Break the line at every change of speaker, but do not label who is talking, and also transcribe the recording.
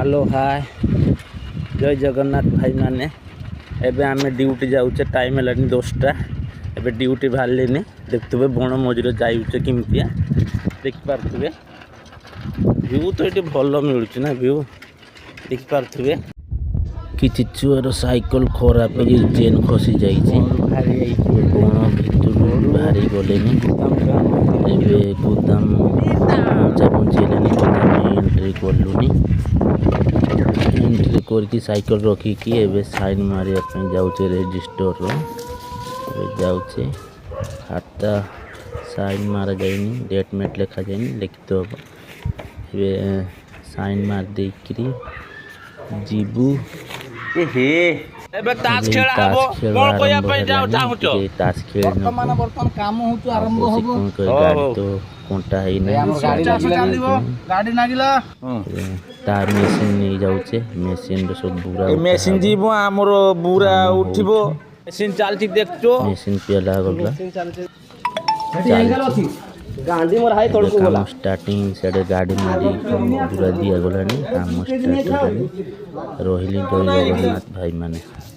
hello hi जय जगन्नाथ भाई मैंने एबे आम ड्यूटी जाऊे टाइम है 10टा एबे ड्यूटी बाहर देखुए बण मझे जाऊे किमिया देखिपे व्यू तो ये भल मिलूँ ना व्यू देखिपे कि छुआर साइकल खराब हो चेन खसी जाइए बण भितर बाहरी गले गोदाम पहुँचा पहुँचेले गोदाम एंट्री कलुनी एंट्री करके साइकल रखिकी एबे साइन मारिया जाऊे रेजिस्टर जाऊे खाता साइन मारा जाइनी डेट मेट लिखा जाइनी लिखित हम ए साइन मार देकरी जीवु
एबे ताश खेला हबो कोन कोया पे जाओ चाहूचो
ताश खेल
वर्तमान वर्तमान काम होचु आरंभ हबो
गाड़ी तो कोंटा है ना
गाड़ी नागिला
तार मेसिन नहीं जाउचे मेसिन रो सब बुरा
मेसिन जीवो हमरो बुरा उठिबो मेसिन चालती देखचो
मेसिन पेला गला
गांधी मोर हाई तोड़ को बोला
स्टार्टिंग से गाड़ी मारी पूरा दिया गलानी काम स्टार्ट होलानी रोहिली जय जगन्नाथ भाई माने